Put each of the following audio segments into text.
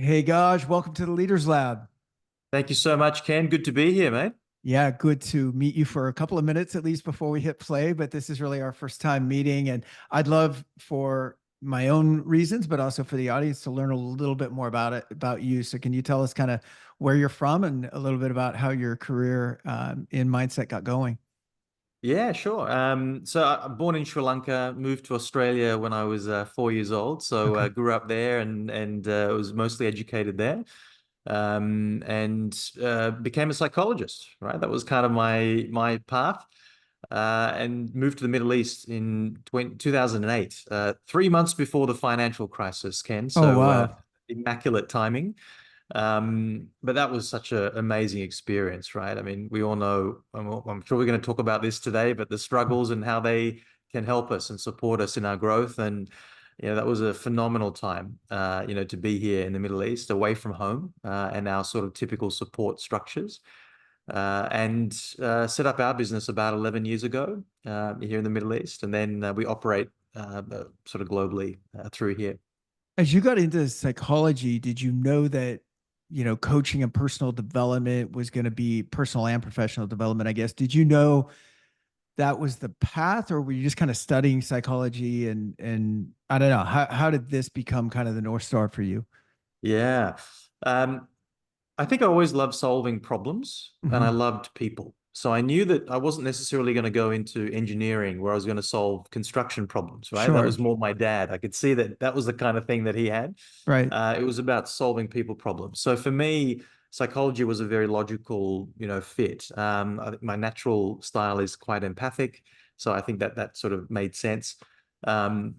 Hey, Gaj, welcome to the Leaders Lab. Thank you so much, Ken. Good to be here, mate. Yeah, good to meet you for a couple of minutes at least before we hit play, but this is really our first time meeting. And I'd love for my own reasons, but also for the audience to learn a little bit more about you. So, can you tell us kind of where you're from and a little bit about how your career in mindset got going? Yeah, sure. I'm born in Sri Lanka, moved to Australia when I was 4 years old. So Okay. grew up there and was mostly educated there. And became a psychologist, right? That was kind of my path. And moved to the Middle East in 2008, 3 months before the financial crisis, Ken. Oh, So wow. immaculate timing. But that was such an amazing experience, right? I mean, we all know, I'm sure we're going to talk about this today, but the struggles and how they can help us and support us in our growth. And, that was a phenomenal time, to be here in the Middle East, away from home, and our sort of typical support structures. And set up our business about 11 years ago, here in the Middle East. And then we operate sort of globally through here. As you got into psychology, did you know that, coaching and personal development was going to be personal and professional development, I guess? Did you know that was the path, or were you just kind of studying psychology and I don't know, how did this become kind of the North Star for you? Yeah. Um, I think I always loved solving problems and I Hmm. loved people. So I knew that I wasn't necessarily going to go into engineering where I was going to solve construction problems, right? That Sure. was more my dad. I could see that that was the kind of thing that he had. Right. It was about solving people problems. So for me, psychology was a very logical, fit. I think my natural style is quite empathic. So I think that that sort of made sense. Um,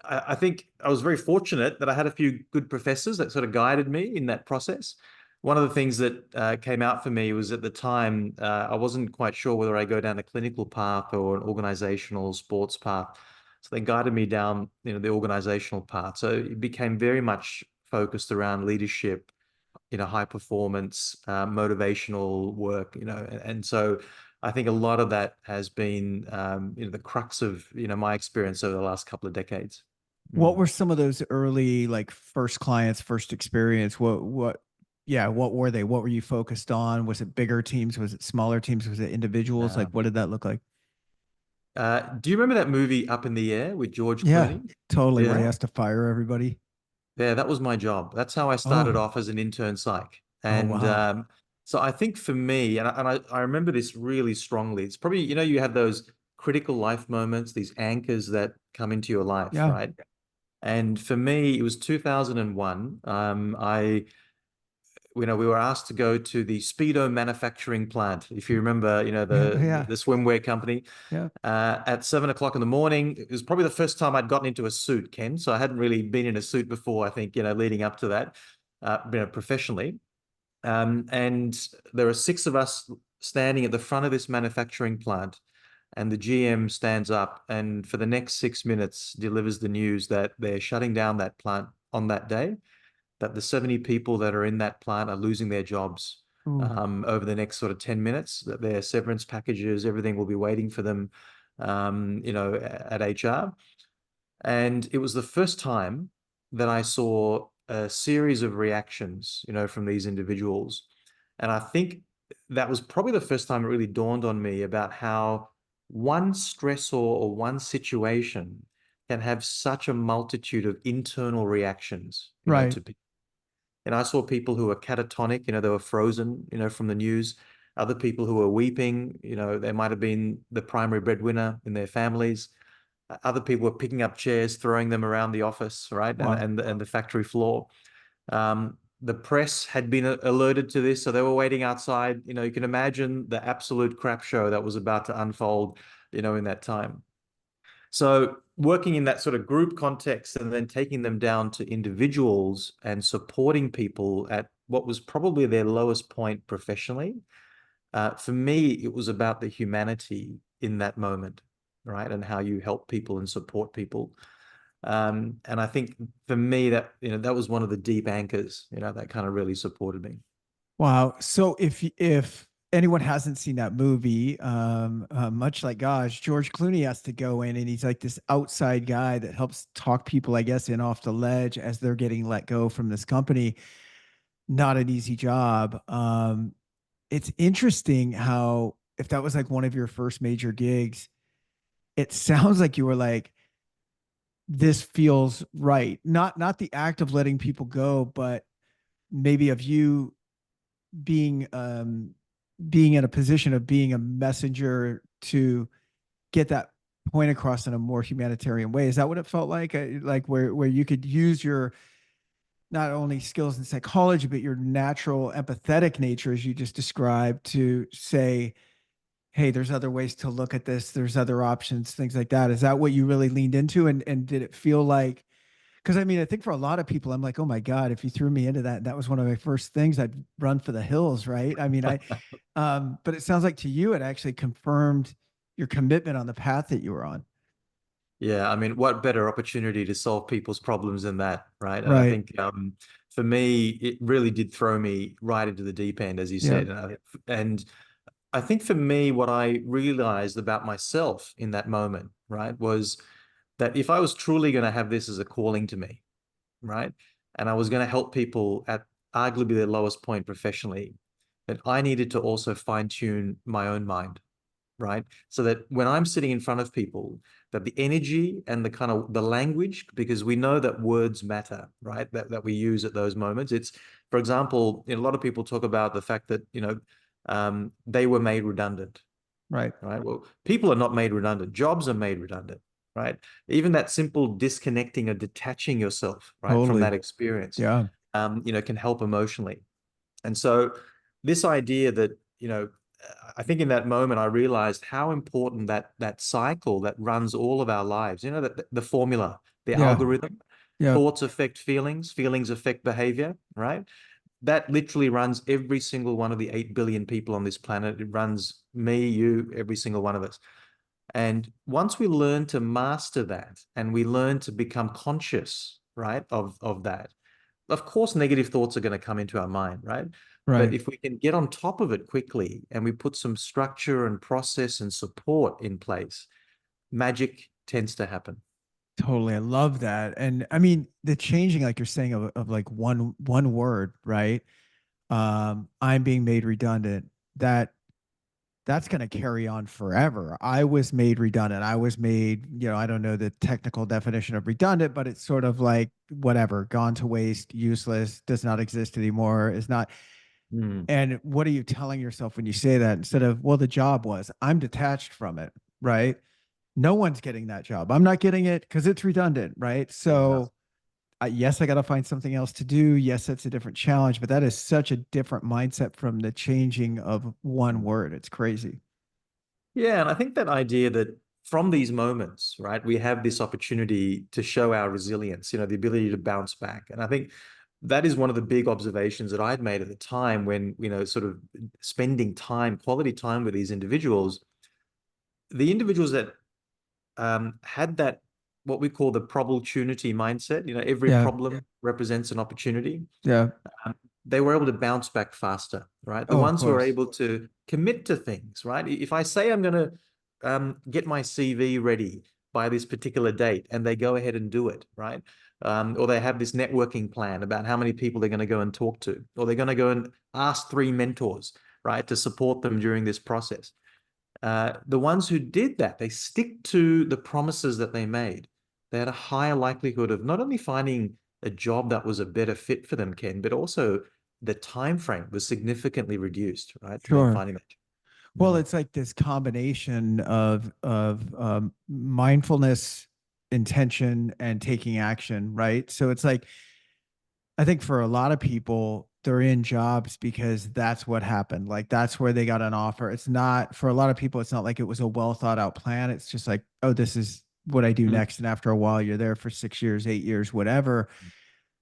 I think I was very fortunate that I had a few good professors that sort of guided me in that process. One of the things that came out for me was at the time, I wasn't quite sure whether I go down a clinical path or an organizational sports path. So they guided me down, the organizational path. So it became very much focused around leadership, high performance, motivational work, and so I think a lot of that has been, the crux of, my experience over the last couple of decades. What Mm. were some of those early, like, first clients, first experience? Yeah, what were they? What were you focused on? Was it bigger teams? Was it smaller teams? Was it individuals? Like, Uh, what did that look like? do you remember that movie Up in the Air with George Yeah, Clooney? totally. Where he Yeah. has to fire everybody. Yeah, that was my job. That's how I started Oh, off as an intern psych. oh, And wow. so I think for me, and I remember this really strongly, it's probably, you have those critical life moments, these anchors that come into your life, Yeah. right? And for me, it was 2001. We were asked to go to the Speedo manufacturing plant. If you remember, Yeah. the Yeah. swimwear company, Yeah. at 7 o'clock in the morning. It was probably the first time I'd gotten into a suit, Ken. So I hadn't really been in a suit before, I think, leading up to that, professionally. And there are six of us standing at the front of this manufacturing plant. And the GM stands up and for the next 6 minutes delivers the news that they're shutting down that plant on that day, that the 70 people that are in that plant are losing their jobs, Ooh. over the next sort of 10 minutes, that their severance packages, everything will be waiting for them, at HR. And it was the first time that I saw a series of reactions, from these individuals. And I think that was probably the first time it really dawned on me about how one stressor or one situation can have such a multitude of internal reactions, Right. to people. And I saw people who were catatonic, they were frozen, from the news. Other people who were weeping, they might have been the primary breadwinner in their families. Other people were picking up chairs, throwing them around the office, right? And Wow. and the factory floor. The press had been alerted to this, so they were waiting outside. You can imagine the absolute crap show that was about to unfold, in that time. So working in that sort of group context and then taking them down to individuals and supporting people at what was probably their lowest point professionally, for me, it was about the humanity in that moment, right? And how you help people and support people. And I think for me that, that was one of the deep anchors, that kind of really supported me. Wow. So if anyone hasn't seen that movie, much like gosh, George Clooney has to go in and he's like this outside guy that helps talk people, I guess, in off the ledge as they're getting let go from this company. not an easy job. It's interesting how, if that was like one of your first major gigs, it sounds like you were like, this feels right. Not the act of letting people go, but maybe of you being being in a position of being a messenger to get that point across in a more humanitarian way. Is that what it felt like? Like where you could use your not only skills in psychology, but your natural empathetic nature, as you just described, to say, hey, there's other ways to look at this. There's other options, things like that. Is that what you really leaned into? And did it feel like, because I mean, I think for a lot of people, I'm like, oh my God, if you threw me into that, that was one of my first things, I'd run for the hills, right? I mean, but it sounds like to you, it actually confirmed your commitment on the path that you were on. Yeah, I mean, what better opportunity to solve people's problems than that, right? And I Right. think for me, it really did throw me right into the deep end, as you Yeah. said. And I think for me, what I realized about myself in that moment, right, was that if I was truly going to have this as a calling to me, right, and I was going to help people at arguably their lowest point professionally, that I needed to also fine tune my own mind, right? So that when I'm sitting in front of people, that the energy and the kind of the language, because we know that words matter, right? That we use at those moments. It's, for example, a lot of people talk about the fact that, they were made redundant, Right. right? Well, people are not made redundant. Jobs are made redundant, right? Even that simple disconnecting or detaching yourself, right, from Totally. that experience, Yeah. can help emotionally. And so this idea that, I think in that moment I realized how important that cycle that runs all of our lives, that the formula, the Yeah. algorithm, Yeah. thoughts affect feelings, feelings affect behavior, right? That literally runs every single one of the 8 billion people on this planet. It runs me, you, every single one of us. And once we learn to master that and we learn to become conscious, right, of that, of course, negative thoughts are going to come into our mind, right? But Right. if we can get on top of it quickly and we put some structure and process and support in place, magic tends to happen. Totally. I love that. And I mean, the changing, like you're saying, of like one word, right? I'm being made redundant. That's going to carry on forever. I was made redundant. I was made, I don't know the technical definition of redundant, but it's sort of like whatever, gone to waste, useless, does not exist anymore, is not. Mm, And what are you telling yourself when you say that, instead of, well, the job was, I'm detached from it, right? No one's getting that job. I'm not getting it because it's redundant, right? yeah. So, yes, I got to find something else to do. Yes, that's a different challenge, but that is such a different mindset from the changing of one word. It's crazy. Yeah, and I think that idea that from these moments, right, we have this opportunity to show our resilience, the ability to bounce back. And I think that is one of the big observations that I'd made at the time when, sort of spending time, quality time with these individuals. The individuals that had that, what we call the probability mindset, every Yeah. problem represents an opportunity. Yeah. They were able to bounce back faster, right? The Oh, of ones who are course. able to commit to things, right? If I say I'm going to get my CV ready by this particular date and they go ahead and do it, right? Or they have this networking plan about how many people they're going to go and talk to, or they're going to go and ask 3 mentors, right, to support them during this process. The ones who did that, they stick to the promises that they made. They had a higher likelihood of not only finding a job that was a better fit for them, Ken, but also the time frame was significantly reduced, right, for them Sure. finding that. Well, Mm, it's like this combination of mindfulness, intention, and taking action, right? So it's like, I think for a lot of people, they're in jobs because that's what happened. Like that's where they got an offer. It's not, for a lot of people, it's not like it was a well thought out plan. It's just like, oh, this is what I do mm, next. And after a while, you're there for 6 years, 8 years, whatever.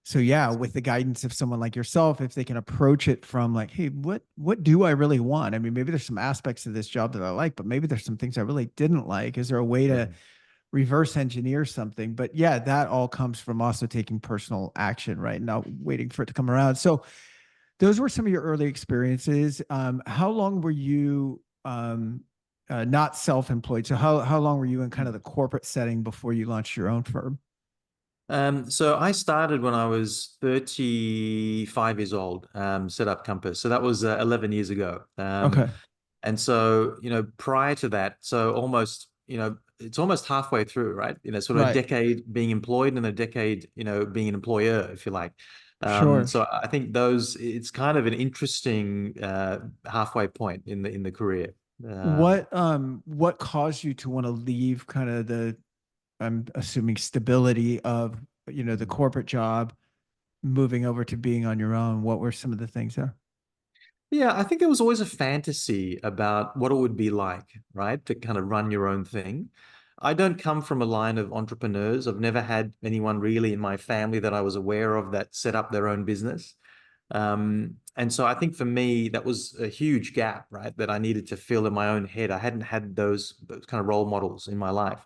So yeah, with the guidance of someone like yourself, if they can approach it from like, hey, what do I really want? I mean, maybe there's some aspects of this job that I like, but maybe there's some things I really didn't like. Is there a way yeah. to reverse engineer something? But yeah, that all comes from also taking personal action, right? Not waiting for it to come around. So those were some of your early experiences. How long were you not self-employed? So how long were you in kind of the corporate setting before you launched your own firm? So I started when I was 35 years old, set up Compass. So that was 11 years ago. Okay. And so, prior to that, so almost, it's almost halfway through, right? Sort of a Right. decade being employed and a decade, being an employer, if you like. Sure. So I think it's kind of an interesting halfway point in the career. Um, What caused you to want to leave kind of the, I'm assuming, stability of, the corporate job, moving over to being on your own? What were some of the things there? Yeah, I think there was always a fantasy about what it would be like, right? To kind of run your own thing. I don't come from a line of entrepreneurs. I've never had anyone really in my family that I was aware of that set up their own business. And so I think for me, that was a huge gap, right? That I needed to fill in my own head. I hadn't had those kind of role models in my life.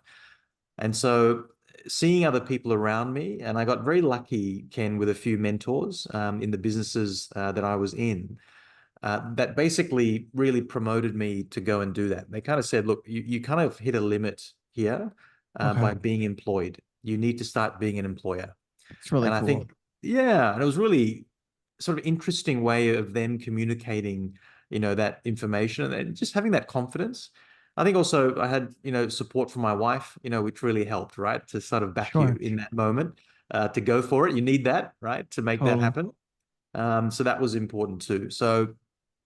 And so seeing other people around me, and I got very lucky, Ken, with a few mentors in the businesses that I was in that basically really promoted me to go and do that. They kind of said, look, you kind of hit a limit here Okay. by being employed. You need to start being an employer. It's really And I cool. think, yeah, and it was really sort of interesting way of them communicating, that information and just having that confidence. I think also I had, support from my wife, which really helped, right? To sort of back you Sure. in that moment, to go for it. You need that, right? To make that Totally. happen. So that was important too. So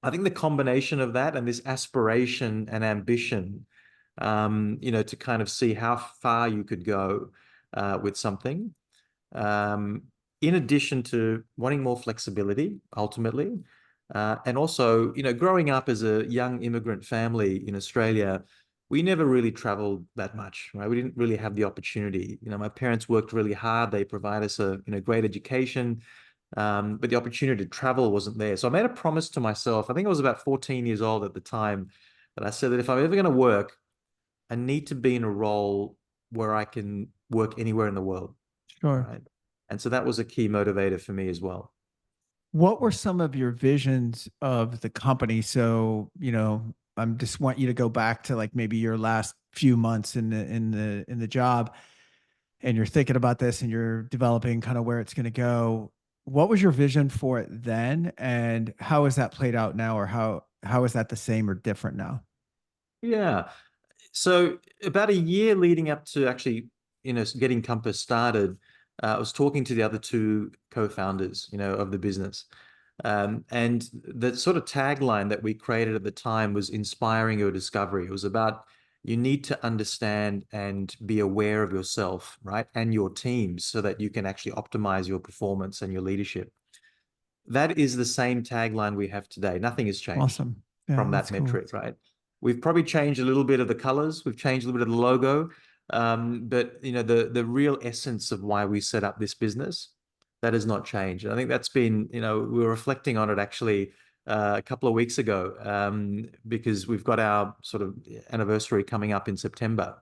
I think the combination of that and this aspiration and ambition, to kind of see how far you could go with something, um, in addition to wanting more flexibility ultimately, and also, growing up as a young immigrant family in Australia, we never really traveled that much, right? We didn't really have the opportunity. My parents worked really hard. They provide us a, great education. But the opportunity to travel wasn't there. So I made a promise to myself. I think I was about 14 years old at the time, that I said that if I'm ever going to work, I need to be in a role where I can work anywhere in the world, Sure. right? And so that was a key motivator for me as well. What were some of your visions of the company? So, I'm just want you to go back to like maybe your last few months in the job, and you're thinking about this and you're developing kind of where it's going to go. What was your vision for it then, and how has that played out now, or how is that the same or different now? Yeah. So about a year leading up to actually, getting Compass started, I was talking to the other two co-founders, of the business. And the sort of tagline that we created at the time was inspiring your discovery. It was about you need to understand and be aware of yourself, right? And your teams so that you can actually optimize your performance and your leadership. That is the same tagline we have today. Nothing has changed Awesome. Yeah, from that that's cool. metric, right? We've probably changed a little bit of the colors. We've changed a little bit of the logo. But the real essence of why we set up this business, that has not changed. And I think that's been, we were reflecting on it actually a couple of weeks ago, because we've got our sort of anniversary coming up in September.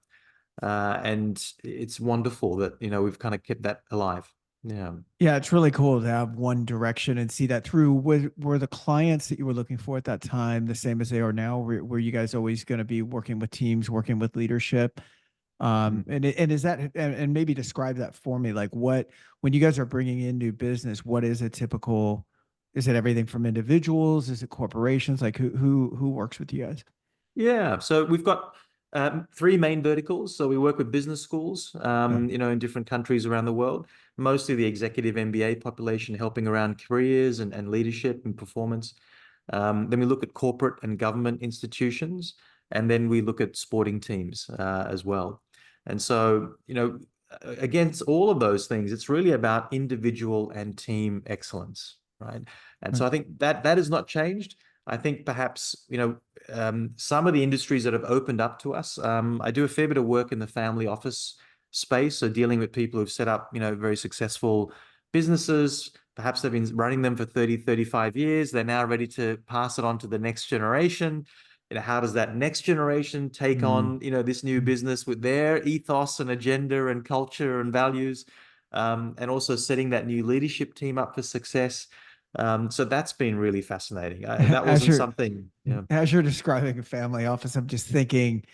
And it's wonderful that, we've kind of kept that alive. Yeah. Yeah, it's really cool to have one direction and see that through. Were the clients that you were looking for at that time the same as they are now? Were you guys always going to be working with teams, working with leadership? And is that, and maybe describe that for me, like what, when you guys are bringing in new business, what is a typical, is it everything from individuals? Is it corporations? Like who works with you guys? Yeah, so we've got three main verticals. So we work with business schools, Okay. in different countries around the world, mostly the executive MBA population, helping around careers and leadership and performance. Then we look at corporate and government institutions, and then we look at sporting teams as well. And so, against all of those things, it's really about individual and team excellence, right? And Right. so I think that has not changed. I think perhaps, some of the industries that have opened up to us. I do a fair bit of work in the family office space, so dealing with people who've set up, very successful businesses. Perhaps they've been running them for 30, 35 years. They're now ready to pass it on to the next generation. How does that next generation take Mm. on, this new business with their ethos and agenda and culture and values, and also setting that new leadership team up for success. So that's been really fascinating. That As wasn't you're something, as you're describing a family office, I'm just thinking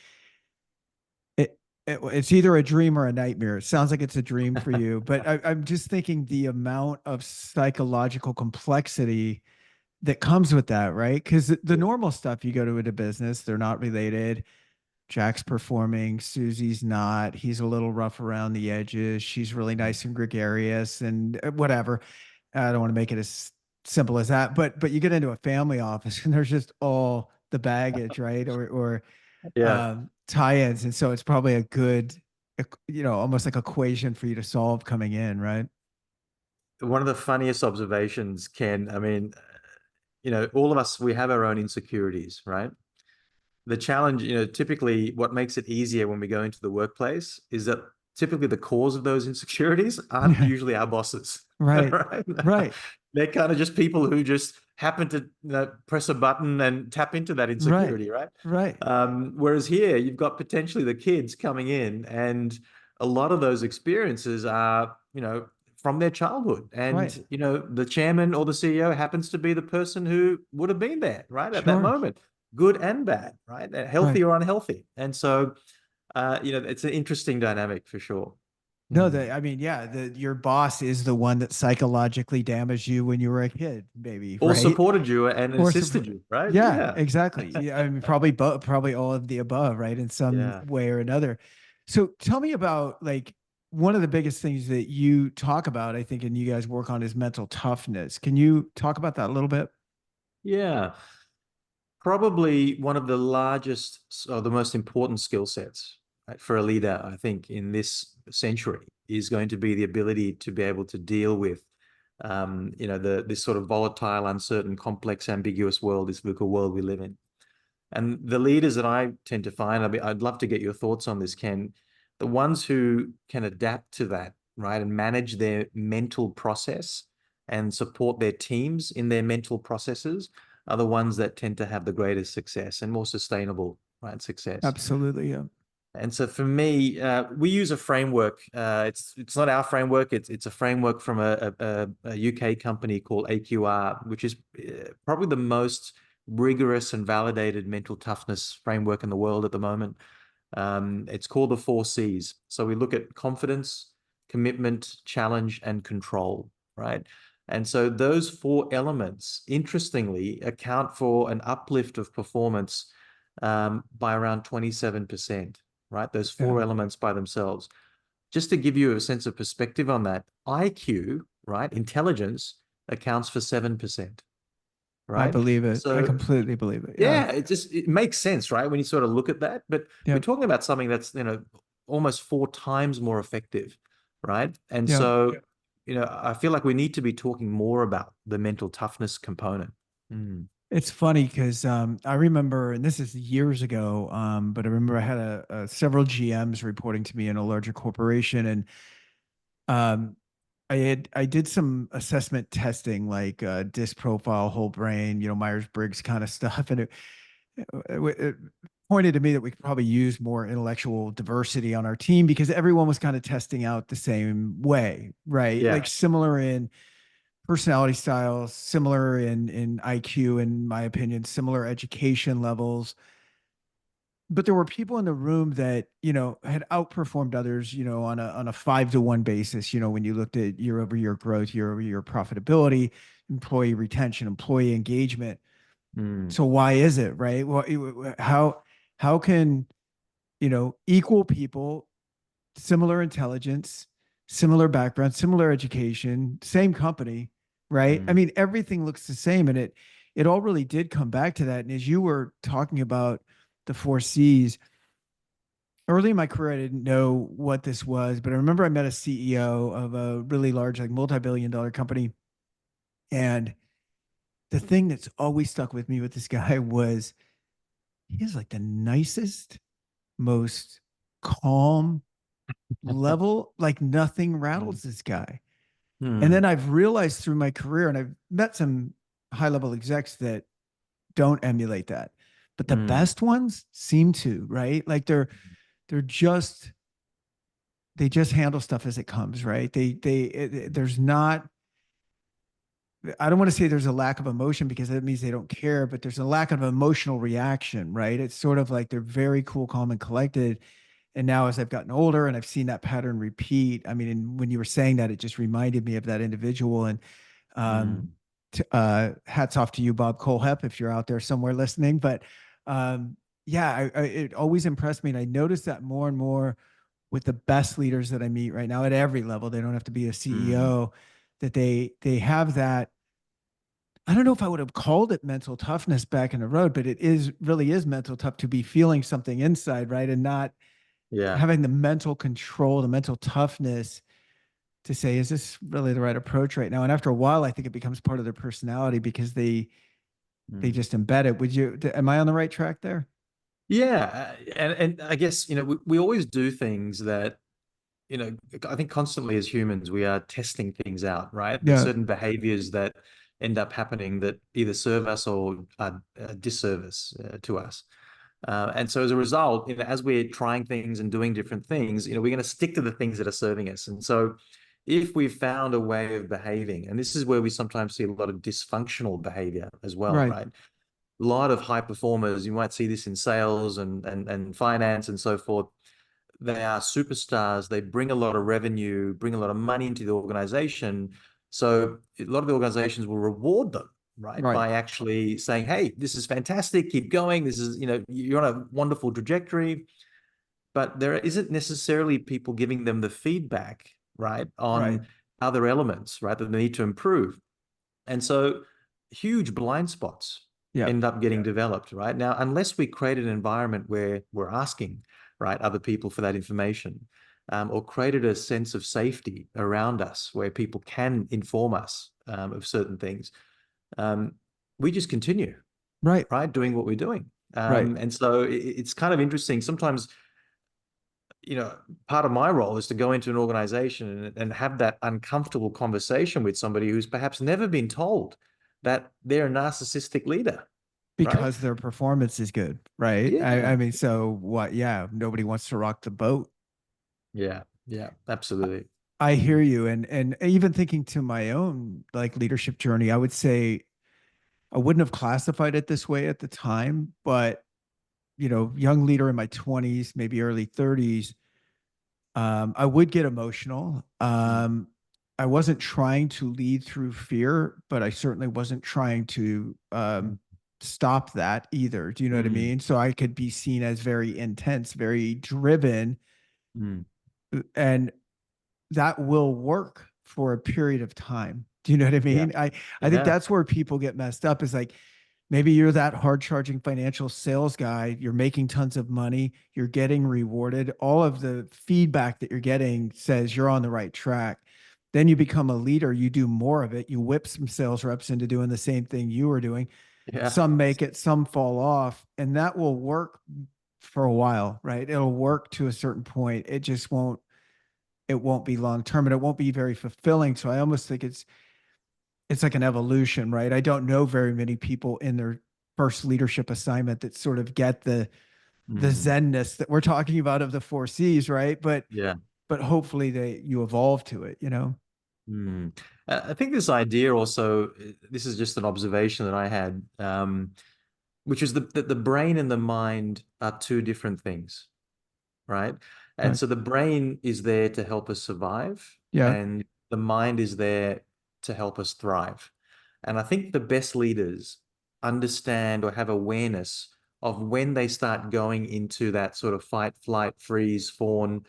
it's either a dream or a nightmare. It sounds like it's a dream for you, but I'm just thinking the amount of psychological complexity that comes with that, right? Because the Yeah. normal stuff, you go to a business, they're not related. Jack's performing, Susie's not. He's a little rough around the edges. She's really nice and gregarious and whatever. I don't want to make it as simple as that, but you get into a family office and there's just all the baggage, right? Or Yeah. tie-ins, and so it's probably a good, almost like equation for you to solve coming in, right? One of the funniest observations, Ken, I mean, all of us, we have our own insecurities, right? The challenge, typically what makes it easier when we go into the workplace is that typically the cause of those insecurities aren't usually our bosses, Right, right? right, They're kind of just people who just happen to press a button and tap into that right, insecurity, right? right, Whereas here, you've got potentially the kids coming in, and a lot of those experiences are, from their childhood. right. And, the chairman or the CEO happens to be the person who would have been there, right, at that Sure. moment, good and bad, right? Right. Healthy or unhealthy. And so, it's an interesting dynamic for sure. No, Mm. I mean, yeah, your boss is the one that psychologically damaged you when you were a kid, maybe, Or right? supported you and Or assisted you, right? yeah, Yeah. exactly. Yeah, I mean, probably all of the above, right? In some Yeah. way or another. So tell me about like one of the biggest things that you talk about, I think, and you guys work on is mental toughness. Can you talk about that a little bit? Yeah. Probably one of the largest or the most important skill sets, right, for a leader, I think, in this century is going to be the ability to be able to deal with, this sort of volatile, uncertain, complex, ambiguous world, this political world we live in. And the leaders that I tend to find, I'd love to get your thoughts on this, Ken, the ones who can adapt to that, right, and manage their mental process and support their teams in their mental processes are the ones that tend to have the greatest success and more sustainable, right, success. Absolutely. Yeah. And so for me, we use a framework. It's not our framework. It's a framework from a UK company called AQR, which is probably the most rigorous and validated mental toughness framework in the world at the moment. It's called the 4 Cs. So we look at confidence, commitment, challenge, and control, right? And so those 4 elements, interestingly, account for an uplift of performance by around 27%, right? Those Yeah. 4 elements by themselves. Just to give you a sense of perspective on that, IQ, right, intelligence accounts for 7%, I right? believe it. I So completely believe it. Yeah. yeah, it makes sense, right? When you sort of look at that, but we're Yep. talking about something that's, almost 4 times more effective, right? And Yep. so, I feel like we need to be talking more about the mental toughness component. Mm. It's funny because I remember, and this is years ago, but I remember I had several GMs reporting to me in a larger corporation, and um, I did some assessment testing, like disc profile, whole brain, Myers Briggs kind of stuff, and it pointed to me that we could probably use more intellectual diversity on our team because everyone was kind of testing out the same way, right? Yeah. Like similar in personality styles, similar in IQ, in my opinion, similar education levels. But there were people in the room that, had outperformed others, on a 5-to-1 basis, when you looked at year over year growth, year over year profitability, employee retention, employee engagement. Mm. So why is it, right? Well, how can, equal people, similar intelligence, similar background, similar education, same company, right? I Mm. mean, everything looks the same, and it all really did come back to that. And as you were talking about the 4 Cs, early in my career, I didn't know what this was, but I remember I met a CEO of a really large, like multi-billion-dollar company, and the thing that's always stuck with me with this guy was he is like the nicest, most calm, level, like nothing Mm. rattles this guy. And then Mm. I've realized through my career, and I've met some high level execs that don't emulate that, but the Mm. best ones seem to, right? Like they're just they just handle stuff as it comes, right? There's not. I don't want to say there's a lack of emotion because that means they don't care, but there's a lack of emotional reaction, right? It's sort of like they're very cool, calm, and collected, And now as I've gotten older and I've seen that pattern repeat, I mean, and when you were saying that, it just reminded me of that individual. And um, Mm. hats off to you, Bob Colehep, if you're out there somewhere listening. But yeah, it always impressed me. And I noticed that more and more with the best leaders that I meet right now at every level. They don't have to be a Mm. CEO, that they have that. I don't know if I would have called it mental toughness back in the road, but it is really is mental tough to be feeling something inside, right? And not Yeah. having the mental control, the mental toughness to say, is this really the right approach right now? And after a while, I think it becomes part of their personality because they Mm. just embed it. Would you, am I on the right track there? Yeah. And I guess, we always do things that, I think constantly as humans, we are testing things out, right? There's Yeah. certain behaviors that end up happening that either serve us or are a disservice to us. And so as a result, as we're trying things and doing different things, we're going to stick to the things that are serving us. And so if we've found a way of behaving, and this is where we sometimes see a lot of dysfunctional behavior as well, Right. right? A lot of high performers, you might see this in sales and finance and so forth. They are superstars. They bring a lot of revenue, bring a lot of money into the organization. So a lot of the organizations will reward them, right? Right. By actually saying, hey, this is fantastic. Keep going. This is, you're on a wonderful trajectory. But there isn't necessarily people giving them the feedback, right, Right. on other elements, right, that they need to improve. And so huge blind spots Yeah. end up getting developed, right? Now, unless we create an environment where we're asking, right, other people for that information, or created a sense of safety around us where people can inform us of certain things, um, we just continue, Right. right, doing what we're doing. Right. And so it's kind of interesting. Sometimes, part of my role is to go into an organization and have that uncomfortable conversation with somebody who's perhaps never been told that they're a narcissistic leader, right? Because their performance is good. Right. I Yeah. mean, so what? Yeah. Nobody wants to rock the boat. Yeah. Yeah. Absolutely. I hear Mm. you. And even thinking to my own like leadership journey, I would say I wouldn't have classified it this way at the time, but young leader in my 20s, maybe early 30s, I would get emotional. Mm. I wasn't trying to lead through fear, but I certainly wasn't trying to Mm. stop that either. Do you know what I Mm. mean? So I could be seen as very intense, very driven, Mm. and that will work for a period of time. Do you know what I Yeah. mean? I think Yeah. that's where people get messed up is like maybe you're that hard charging financial sales guy, you're making tons of money, you're getting rewarded. All of the feedback that you're getting says you're on the right track. Then you become a leader, you do more of it, you whip some sales reps into doing the same thing you were doing. Yeah. Some make it, some fall off, and that will work for a while, right? It'll work to a certain point. It won't be long term and it won't be very fulfilling. So I almost think it's like an evolution, right? I don't know very many people in their first leadership assignment that sort of get the Mm. zenness that we're talking about of the four C's, right? Yeah. But hopefully you evolve to it. Mm. I think this idea also, this is just an observation that I had, which is that the brain and the mind are two different things, right? And Right. so the brain is there to help us survive, Yeah. and the mind is there to help us thrive. And I think the best leaders understand or have awareness of when they start going into that sort of fight, flight, freeze, fawn,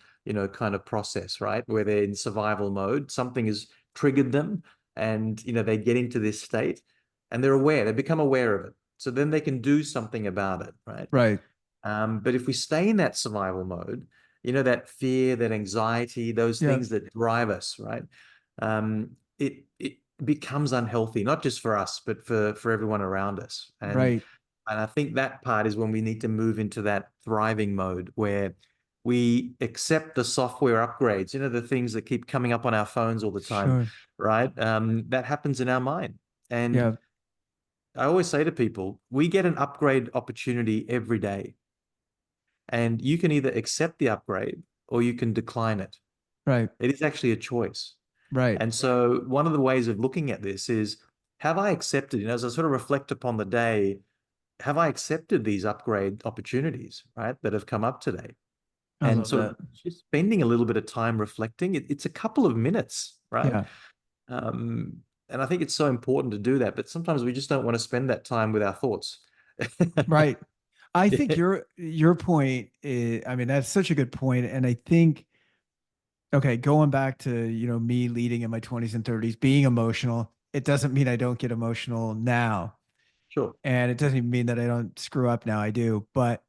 kind of process, right? Where they're in survival mode, something has triggered them, and they get into this state and they're aware, they become aware of it. So then they can do something about it, right? Right. But if we stay in that survival mode, that fear, that anxiety, those Yeah. things that drive us, right? It becomes unhealthy, not just for us, but for everyone around us. And Right. and I think that part is when we need to move into that thriving mode where we accept the software upgrades, the things that keep coming up on our phones all the time, Sure. right? That happens in our mind. And Yeah. I always say to people, we get an upgrade opportunity every day. And you can either accept the upgrade or you can decline it. Right. It is actually a choice. Right. And so one of the ways of looking at this is, have I accepted, as I sort of reflect upon the day, have I accepted these upgrade opportunities, right, that have come up today? I And love so that. just spending a little bit of time reflecting, it's a couple of minutes, right? Yeah. Um, and I think it's so important to do that, but sometimes we just don't want to spend that time with our thoughts. Right. I think Yeah, your point is, I mean, that's such a good point. And I think, okay, going back to, me leading in my 20s and 30s, being emotional, it doesn't mean I don't get emotional now. sure. And it doesn't even mean that I don't screw up now. I do. But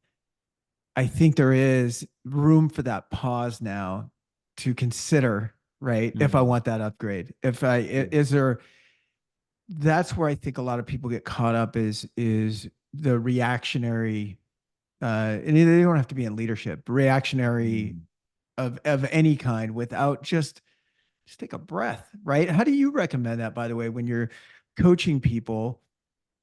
I think there is room for that pause now to consider, right? If I Mm, want that upgrade, if I, yeah, is there, that's where I think a lot of people get caught up is the reactionary, and they don't have to be in leadership, reactionary mm. of any kind without just take a breath, right? How do you recommend that, by the way, when you're coaching people?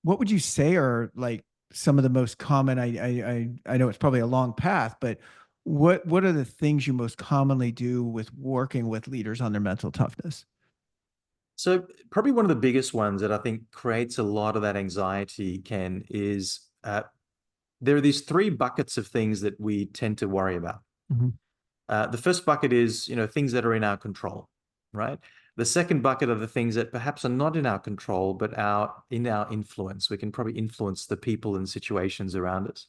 What would you say are like some of the most common? I know it's probably a long path, but what are the things you most commonly do with working with leaders on their mental toughness? So probably one of the biggest ones that I think creates a lot of that anxiety, Ken, is there are these three buckets of things that we tend to worry about. Mhm. The first bucket is, things that are in our control, right? The second bucket are the things that perhaps are not in our control, but in our influence. We can probably influence the people and situations around us.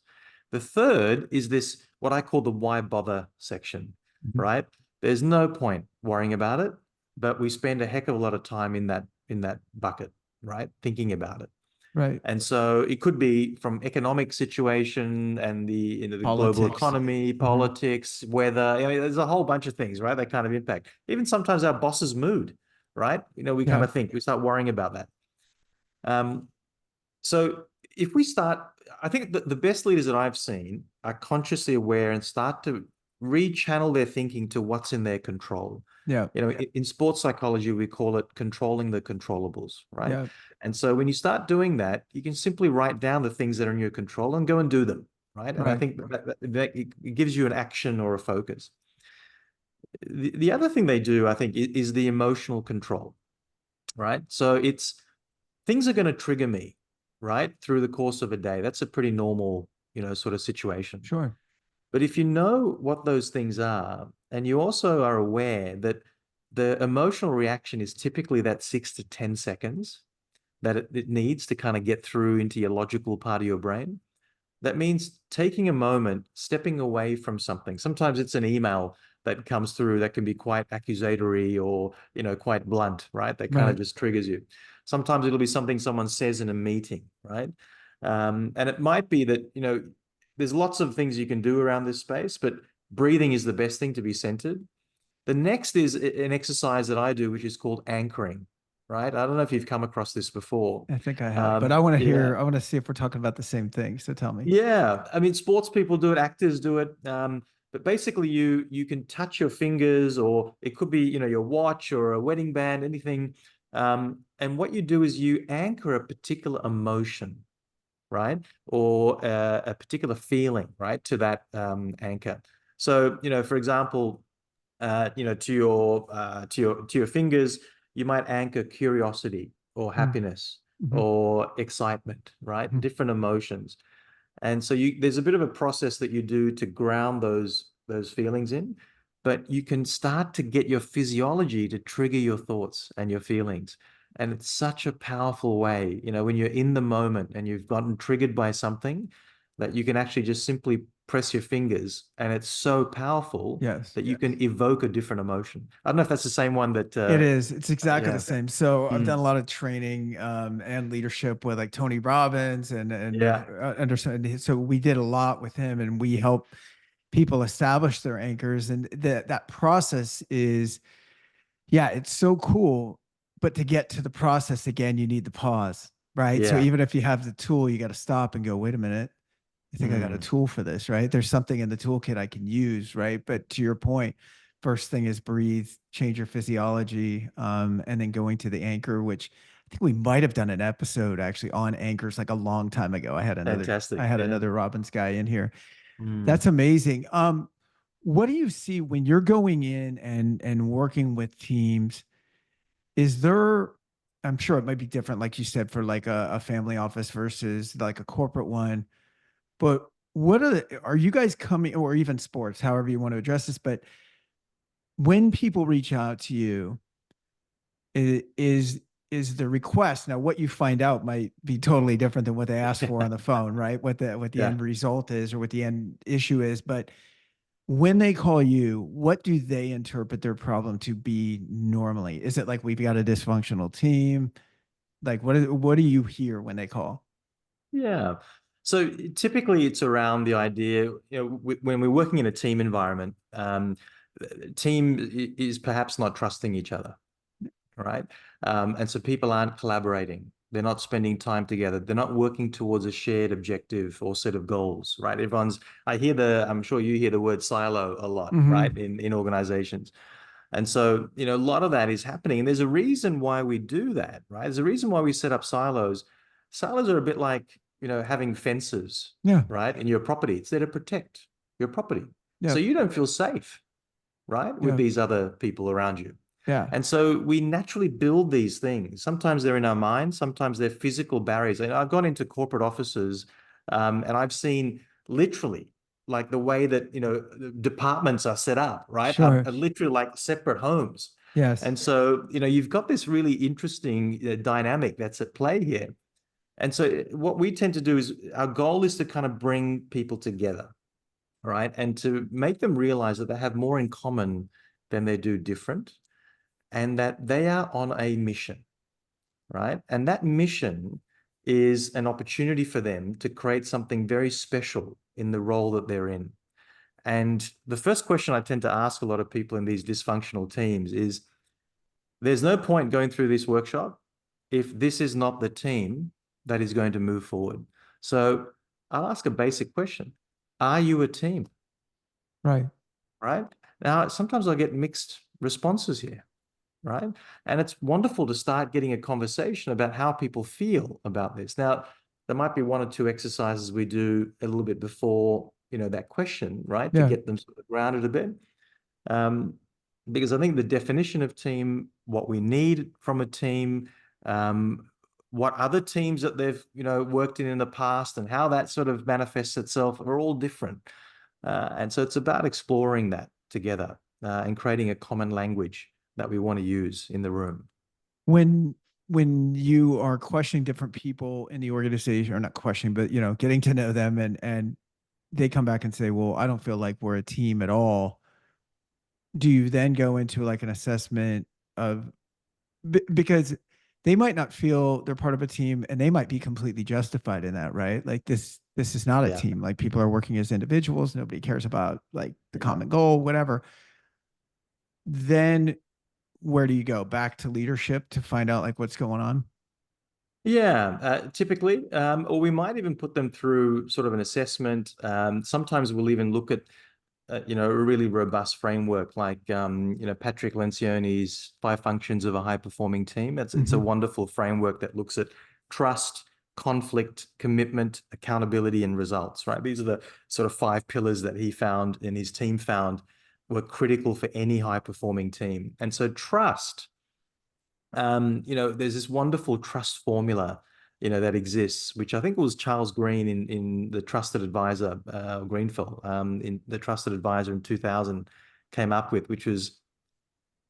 The third is this, what I call the why bother section, Mhm. right? There's no point worrying about it, but we spend a heck of a lot of time in that bucket, right? Thinking about it. Right. And so it could be from economic situation and the global Politics. economy, Mhm. politics, weather. I mean, there's a whole bunch of things, right? That kind of impact. Even sometimes our boss's mood, right? We kind Yeah. of think we start worrying about that. Um, so if we start, I think the best leaders that I've seen are consciously aware and start to rechannel their thinking to what's in their control. Yeah. In sports psychology, we call it controlling the controllables, right? Yeah. And so when you start doing that, you can simply write down the things that are in your control and go and do them, right? And I Right. think that it gives you an action or a focus. The other thing they do, I think, is the emotional control, right? So it's things are going to trigger me, right, through the course of a day. That's a pretty normal, sort of situation. Sure. But if you know what those things are, and you also are aware that the emotional reaction is typically that 6 to 10 seconds that it needs to kind of get through into your logical part of your brain, that means taking a moment, stepping away from something. Sometimes it's an email that comes through that can be quite accusatory or, quite blunt, right? That kind of Right. just triggers you. Sometimes it'll be something someone says in a meeting, right? And it might be that, there's lots of things you can do around this space, but breathing is the best thing to be centered. The next is an exercise that I do, which is called anchoring, right? I don't know if you've come across this before. I think I have, but I want to Yeah. hear, I want to see if we're talking about the same thing. So tell me. Yeah, I mean, sports people do it, actors do it. But basically, you can touch your fingers, or it could be, your watch or a wedding band, anything. And what you do is you anchor a particular emotion, right, or a particular feeling, right, to that anchor. So, for example, to your fingers, you might anchor curiosity or Mm. happiness Mhm. or excitement, right? Mhm. Different emotions. And so there's a bit of a process that you do to ground those feelings in, but you can start to get your physiology to trigger your thoughts and your feelings. And it's such a powerful way, when you're in the moment and you've gotten triggered by something, that you can actually just simply press your fingers, and it's so powerful Yes. that you can evoke a different emotion. I don't know if that's the same one that It is. It's exactly the yeah. same. So I've done Mm, a lot of training and leadership with like Tony Robbins and yeah. Anderson. So we did a lot with him, and we help people establish their anchors. And that process is, yeah, it's so cool. But to get to the process again, you need the pause, right? So Yeah. even if you have the tool, you got to stop and go, wait a minute. I think I got a Mm, tool for this, right? There's something in the toolkit I can use, right? But to your point, first thing is breathe, change your physiology, and then going to the anchor, which I think we might have done an episode actually on anchors like a long time ago. I fantastic. had Yeah. another Robbins guy in here. Mm. That's amazing. What do you see when you're going in and working with teams? Is there, I'm sure it might be different, like you said, for like a family office versus like a corporate one, but what are you guys coming, or even sports, however you want to address this, but when people reach out to you, is is the request, now what you find out might be totally different than what they asked for on the phone, right? What the Yeah. end result is or what the end issue is, but when they call you, what do they interpret their problem to be normally? Is it like we've got a dysfunctional team? Like what do you hear when they call? Yeah. So typically it's around the idea, when we're working in a team environment, team is perhaps not trusting each other, right? And so people aren't collaborating. They're not spending time together. They're not working towards a shared objective or set of goals, right? I'm sure you hear the word silo a lot, right? Mm-hmm. In organizations. And so, a lot of that is happening. And there's a reason why we do that, right? There's a reason why we set up silos. Silos are a bit like, having fences, Yeah. right? In your property. It's there to protect your property. So Yeah. you don't feel safe, right? With Yeah. these other people around you. Yeah. And so we naturally build these things. Sometimes they're in our minds, sometimes they're physical barriers. And I've gone into corporate offices, and I've seen literally like the way that, departments are set up, right? Sure. Are literally like separate homes. Yes. And so, you've got this really interesting dynamic that's at play here. And so what we tend to do is our goal is to kind of bring people together, right? And to make them realize that they have more in common than they do different, and that they are on a mission, right? And that mission is an opportunity for them to create something very special in the role that they're in. And the first question I tend to ask a lot of people in these dysfunctional teams is, there's no point going through this workshop if this is not the team that is going to move forward. So I'll ask a basic question. Are you a team? Right. Right? Now, sometimes I get mixed responses here, right? And it's wonderful to start getting a conversation about how people feel about this. Now, there might be one or two exercises we do a little bit before, that question, right? To Yeah. get them sort of grounded a bit. Um, because I think the definition of team, what we need from a team, um, what other teams that they've, worked in the past and how that sort of manifests itself are all different. And so it's about exploring that together, and creating a common language that we want to use in the room. When when you are questioning different people in the organization, or not questioning, but getting to know them, and they come back and say, well, I don't feel like we're a team at all. Do you then go into like an assessment of, because they might not feel they're part of a team, and they might be completely justified in that, right? Like this is not a Yeah. team. Like people are working as individuals. Nobody cares about like the common goal, whatever. Then where do you go? Back to leadership to find out like what's going on? Yeah, typically, or we might even put them through sort of an assessment. Sometimes we'll even look at, a really robust framework like, Patrick Lencioni's Five Functions of a High Performing Team. It's a Mm-hmm. wonderful framework that looks at trust, conflict, commitment, accountability, and results, right? These are the sort of five pillars that he found and his team found were critical for any high performing team. And so trust, there's this wonderful trust formula, that exists, which I think was Charles Green in the Trusted Advisor, Greenfield, in the Trusted Advisor in 2000 came up with, which was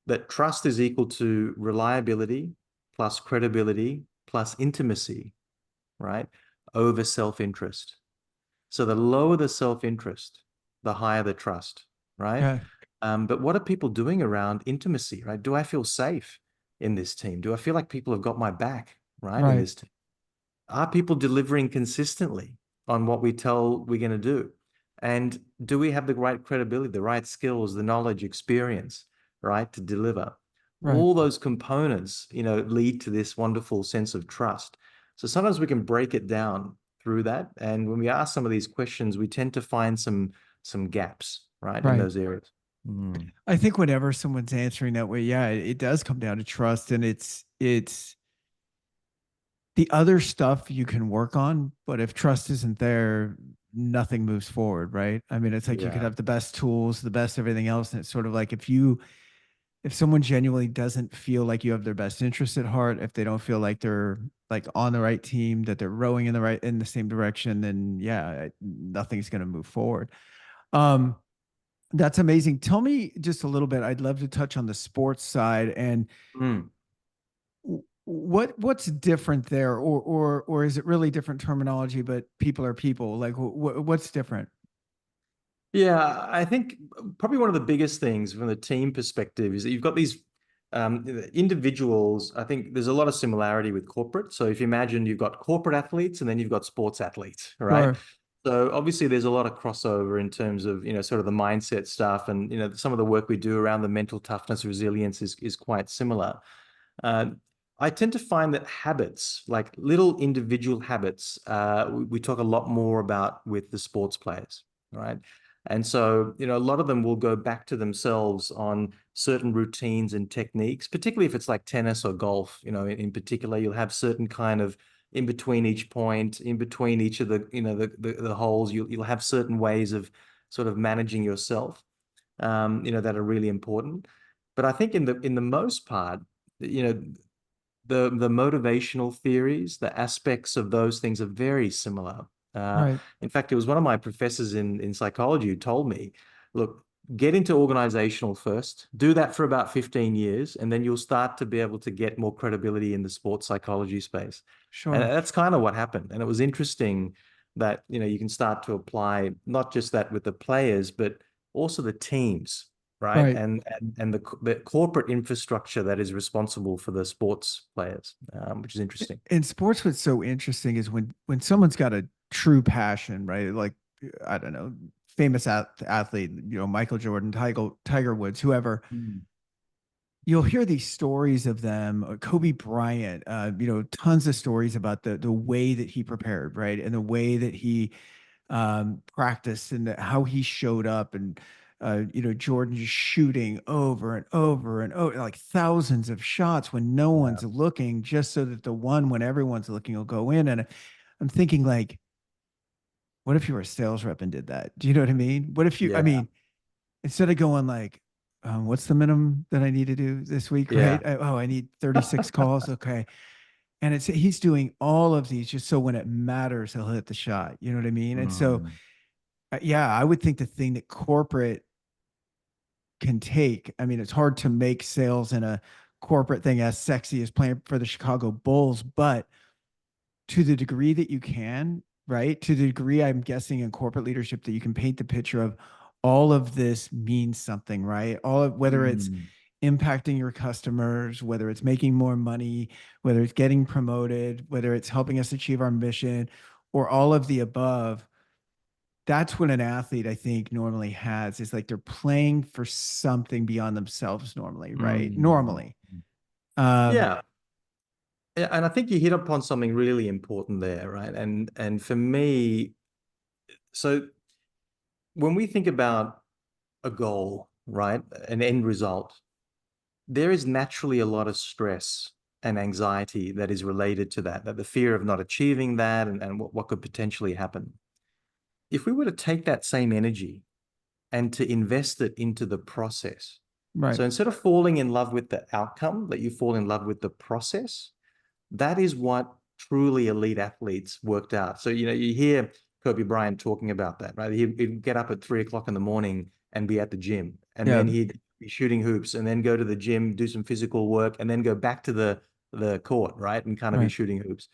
that trust is equal to reliability plus credibility plus intimacy, right? Over self-interest. So the lower the self-interest, the higher the trust, right? Okay. But what are people doing around intimacy, right? Do I feel safe in this team? Do I feel like people have got my back, right, in Right. this team? Are people delivering consistently on what we tell we're going to do? And do we have the right credibility, the right skills, the knowledge, experience, right, to deliver? Right. All those components, lead to this wonderful sense of trust. So sometimes we can break it down through that. And when we ask some of these questions, we tend to find some gaps, right, in Right. those areas. Mm. I think whenever someone's answering that way, yeah, it does come down to trust, and it's the other stuff you can work on, but if trust isn't there, nothing moves forward, right? I mean, it's like you could Yeah. have the best tools, the best everything else, and it's sort of like if someone genuinely doesn't feel like you have their best interest at heart, if they don't feel like they're like on the right team, that they're rowing in the same direction, then yeah, nothing's going to move forward. Um, that's amazing. Tell me just a little bit. I'd love to touch on the sports side and Mm. what's different there, or is it really different terminology, but people are people? Like what's different? Yeah, I think probably one of the biggest things from the team perspective is that you've got these individuals. I think there's a lot of similarity with corporate. So if you imagine you've got corporate athletes and then you've got sports athletes, right? Sure. So obviously there's a lot of crossover in terms of, sort of the mindset stuff, and, some of the work we do around the mental toughness, resilience is quite similar. Uh, I tend to find that habits, like little individual habits, we talk a lot more about with the sports players, right? And so, a lot of them will go back to themselves on certain routines and techniques, particularly if it's like tennis or golf, in particular, you'll have certain kind of in between each point, in between each of the, the holes, you'll have certain ways of sort of managing yourself, that are really important. But I think in the most part, you know, the motivational theories, the aspects of those things are very similar. Right. In fact, it was one of my professors in psychology who told me, look, get into organizational first, do that for about 15 years, and then you'll start to be able to get more credibility in the sports psychology space. And Sure. that's kind of what happened. And it was interesting that, you can start to apply not just that with the players, but also the teams, right? Right. And the corporate infrastructure that is responsible for the sports players, which is interesting. In sports, what's so interesting is when someone's got a true passion, right? Like I don't know, famous athlete, Michael Jordan, Tiger Woods, whoever. Mm. You'll hear these stories of them, Kobe Bryant, tons of stories about the way that he prepared, right, and the way that he practiced and how he showed up, and Jordan just shooting over and over and over, like thousands of shots when no Yeah. one's looking, just so that the one when everyone's looking will go in. And I'm thinking, like, what if you were a sales rep and did that? Do you know what I mean? What if you, I Yeah. mean, instead of going like, what's the minimum that I need to do this week, right? Yeah. I need 36 calls. Okay. And he's doing all of these just so when it matters, he'll hit the shot. You know what I mean? And so, Mm. yeah, I would think the thing that corporate can take, I mean, it's hard to make sales in a corporate thing as sexy as playing for the Chicago Bulls, but to the degree that you can, right? To the degree I'm guessing in corporate leadership that you can paint the picture of all of this means something, right? All of, whether it's Mm. impacting your customers, whether it's making more money, whether it's getting promoted, whether it's helping us achieve our mission, or all of the above. That's what an athlete, I think, normally has, is like they're playing for something beyond themselves normally, right? Mm. Normally. Um, Yeah. Yeah, and I think you hit upon something really important there, right? And for me, so when we think about a goal, right, an end result, there is naturally a lot of stress and anxiety that is related to that the fear of not achieving that, and what could potentially happen. If we were to take that same energy and to invest it into the process, right. so instead of falling in love with the outcome, that you fall in love with the process. That is what truly elite athletes worked out. So, you hear Kobe Bryant talking about that, right? He'd get up at 3 o'clock in the morning and be at the gym, and Yeah. then he'd be shooting hoops, and then go to the gym, do some physical work, and then go back to the court, right? And kind of be Right. shooting hoops.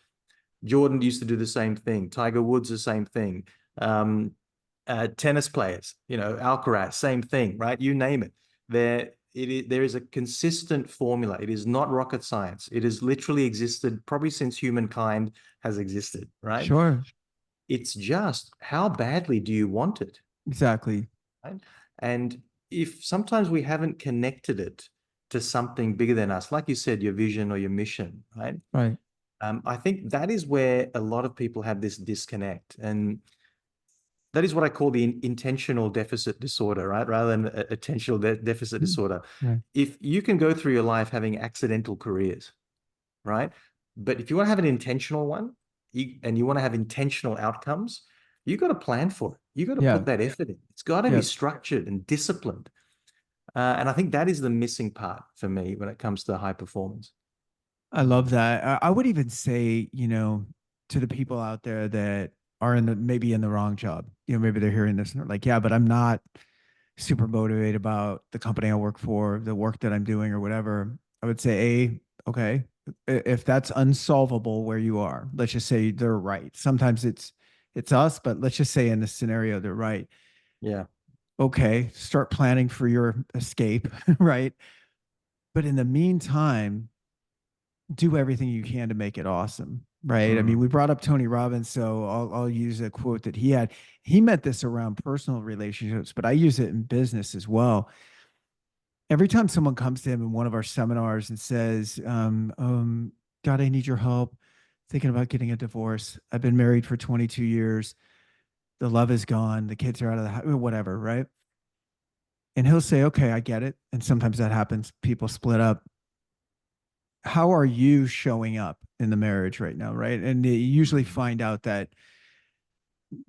Jordan used to do the same thing. Tiger Woods, the same thing. Um, Tennis players, Alcaraz, same thing, right? You name it. There is a consistent formula. It is not rocket science. It has literally existed probably since humankind has existed, right? Sure. It's just how badly do you want it, Exactly. right? And if sometimes we haven't connected it to something bigger than us, like you said, your vision or your mission, right? Right. I think that is where a lot of people have this disconnect. And that is what I call the intentional deficit disorder, right? Rather than attentional deficit Mm. disorder. Right. If you can go through your life having accidental careers, right? But if you want to have an intentional one, and you want to have intentional outcomes, you got to plan for it. You got to Yeah. put that effort in. It's got to be Yeah. structured and disciplined. And I think that is the missing part for me when it comes to high performance. I love that. I would even say, to the people out there that are maybe in the wrong job, maybe they're hearing this and they're like, yeah, but I'm not super motivated about the company I work for, the work that I'm doing or whatever. I would say, okay, if that's unsolvable where you are, let's just say they're right. Sometimes it's us, but let's just say in this scenario, they're right. Yeah. Okay, start planning for your escape, right? But in the meantime, do everything you can to make it awesome. Right. I mean, Mm. we brought up Tony Robbins, so I'll use a quote that he had. He meant this around personal relationships, but I use it in business as well. Every time someone comes to him in one of our seminars and says, God, I need your help, thinking about getting a divorce. I've been married for 22 years. The love is gone. The kids are out of the house, whatever. Right. And he'll say, okay, I get it. And sometimes that happens. People split up. How are you showing up in the marriage right now? Right. And you usually Mm. find out that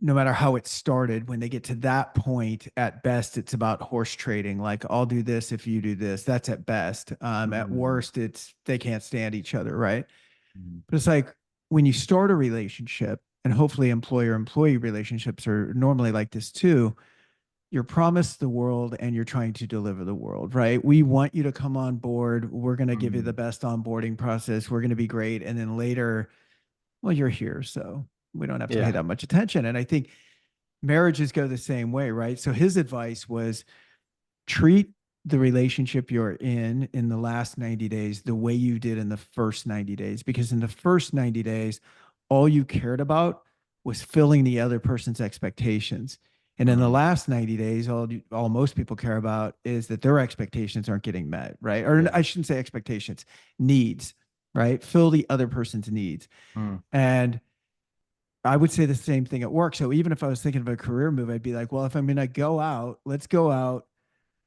no matter how it started, when they get to that point, at best, it's about horse trading. Like, I'll do this if you do this. That's at best. At Mm. worst, it's they can't stand each other. Right. Mm. But it's like when you start a relationship, and hopefully employer employee relationships are normally like this too. You're promised the world and you're trying to deliver the world, right? We want you to come on board. We're going to give you the Mm. best onboarding process. We're going to be great. And then later, well, you're here. So we don't have to pay Yeah. that much attention. And I think marriages go the same way, right? So his advice was treat the relationship you're in the last 90 days the way you did in the first 90 days, because in the first 90 days all you cared about was filling the other person's expectations, and in the Mm. last 90 days all most people care about is that their expectations aren't getting met, right? Or Yeah. I shouldn't say expectations, needs, right? Fill the other person's needs. Mm. And I would say the same thing at work. So even if I was thinking of a career move, I'd be like, well, if I'm going to go out, let's go out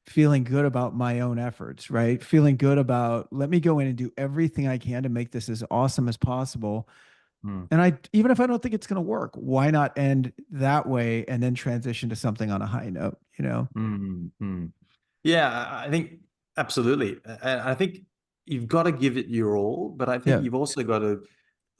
feeling good about my own efforts, right? Feeling good about, let me go in and do everything I can to make this as awesome as possible. Mm. And even if I don't think it's going to work, why not end that way and then transition to something on a high note, you know? Mm. Mm. Yeah, I think absolutely. And I think you've got to give it your all, but I think Yeah, you've also got to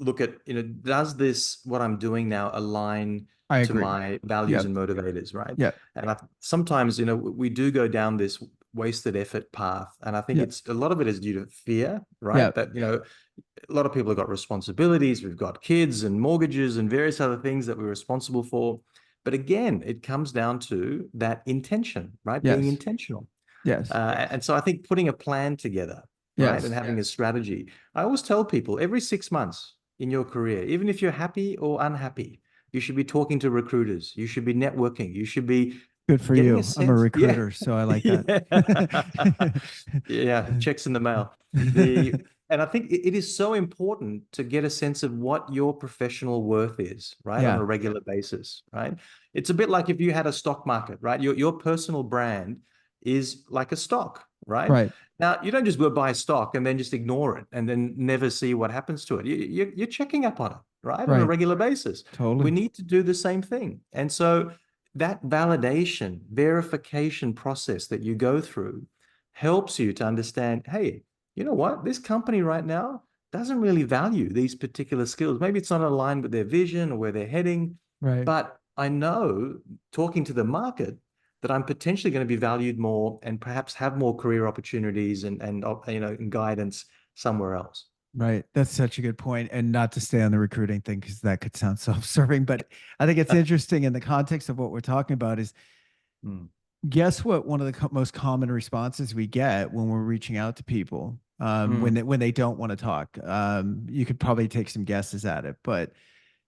look at, does this, what I'm doing now, align I to agree. my values Yeah, and motivators, right? yeah, And sometimes, we do go down this wasted effort path. And I think yeah, a lot of it is due to fear, yeah, right? That, a lot of people have got responsibilities. We've got kids and mortgages and various other things that we're responsible for. But again, it comes down to that intention, right? Being yes, intentional. yes, And so I think putting a plan together, right, and yes. having a strategy. I always tell people every 6 months in your career, even if you're happy or unhappy, you should be talking to recruiters. You should be networking. You should be Good for getting a you. I'm a sense. Yeah. recruiter, so I like that. Yeah. Yeah. Checks in the mail. And I think it is so important to get a sense of what your professional worth is, right, on Yeah, a regular basis, right? It's a bit like if you had a stock market, right? Your personal brand is like a stock, right? right, Now, you don't just go buy a stock and then just ignore it and then never see what happens to it. You're checking up on it, right, on a right. regular basis. We Totally. need to do the same thing. And so that validation, verification process that you go through helps you to understand, hey, you know what? This company right now doesn't really value these particular skills. Maybe it's not aligned with their vision or where they're heading, Right. but I know talking to the market that I'm potentially going to be valued more and perhaps have more career opportunities and guidance somewhere else. Right. That's such a good point. And not to stay on the recruiting thing, because that could sound self-serving, but I think it's interesting in the context of what we're talking about is, Mm. guess what? One of the most common responses we get when we're reaching out to people, Mm. when they don't want to talk, you could probably take some guesses at it, but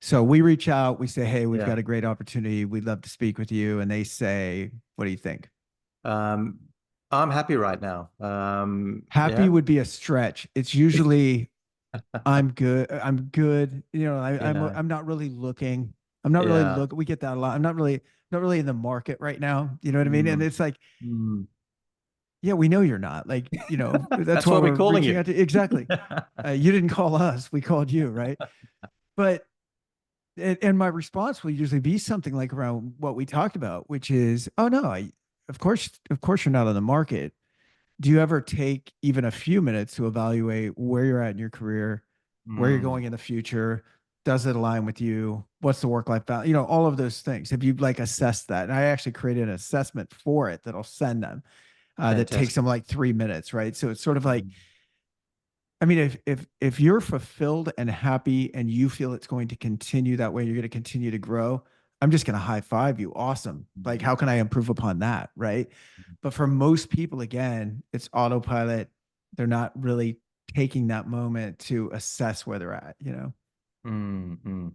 so we reach out, we say, hey, we've Yeah. got a great opportunity. We'd love to speak with you. And they say, what do you think? Um, I'm happy right now. Happy Yeah. would be a stretch. It's usually I'm good. I'm good. Yeah. I'm not really looking. I'm not really Yeah. look. We get that a lot. I'm not really in the market right now. You know what I mean? And Mm. it's like, Mm. yeah, we know you're not. Like, that's That's why why we're we're calling reaching you. out to exactly. You didn't call us. We called you, right? But and my response will usually be something like around what we talked about, which is, oh no, of course you're not on the market. do you ever take even a few minutes to evaluate where you're at in your career, where you're Mm, going in the future? Does it align with you? What's the work-life balance? You know, all of those things. Have you like assessed that? And I actually created an assessment for it that I'll send them that takes fantastic. them like 3 minutes, right? So it's sort of like, Mm, I mean, if you're fulfilled and happy and you feel it's going to continue that way, you're going to continue to grow. I'm just going to high five you. Awesome. Like, mm, how can I improve upon that? Right. But for most people, again, it's autopilot. They're not really taking that moment to assess where they're at, you know? mm.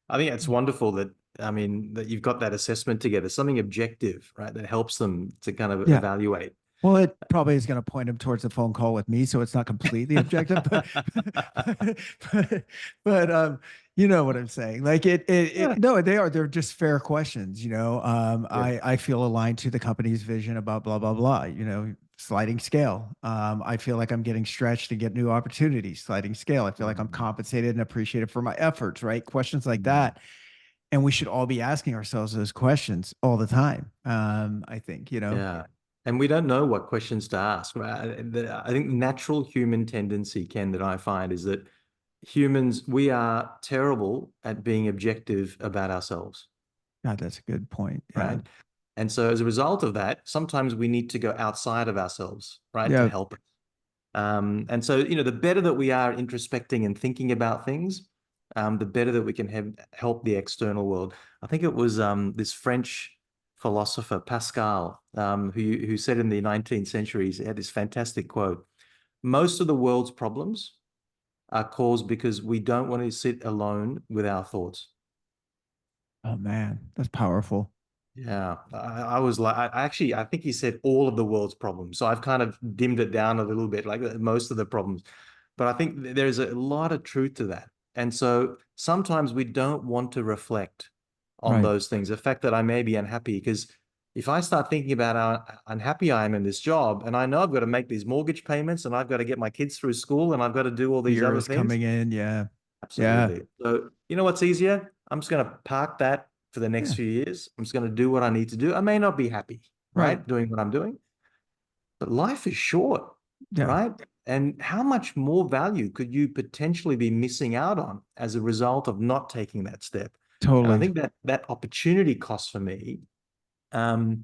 I think it's wonderful that, I mean, that you've got that assessment together, something objective, right, that helps them to kind of Yeah. evaluate. Well, it probably is going to point him towards a phone call with me, so it's not completely objective, but, but, but you know what I'm saying? Like Yeah. no, they're just fair questions. You know, Yeah. I feel aligned to the company's vision about blah blah blah. You know, sliding scale. I feel like I'm getting stretched to get new opportunities. Sliding scale. I feel like I'm Mm, compensated and appreciated for my efforts. Right? Questions like mm. that, and we should all be asking ourselves those questions all the time. I think you know. Yeah. And we don't know what questions to ask, right? I think natural human tendency, Ken, that I find is that humans, we are terrible at being objective about ourselves, God, that's a good point. Yeah. right? And so as a result of that, sometimes we need to go outside of ourselves, right, to Yeah. help. And so, the better that we are introspecting and thinking about things, the better that we can help the external world. I think it was this French philosopher, Pascal, who said in the 19th century, he had this fantastic quote: most of the world's problems are caused because we don't want to sit alone with our thoughts. Oh man, that's powerful. Yeah, I was like, I think he said all of the world's problems. So I've kind of dimmed it down a little bit, like most of the problems. But I think there's a lot of truth to that. And so sometimes we don't want to reflect on Right. those things. The fact that I may be unhappy, because if I start thinking about how unhappy I am in this job, and I know I've got to make these mortgage payments and I've got to get my kids through school and I've got to do all these Fear other is things. coming in. Yeah. Yeah. Absolutely. So, you know what's easier? I'm just going to park that for the next Yeah. few years. I'm just going to do what I need to do. I may not be happy, Right. right, doing what I'm doing, but life is short, Yeah. right? And how much more value could you potentially be missing out on as a result of not taking that step? And I Totally. think that that opportunity cost for me, um,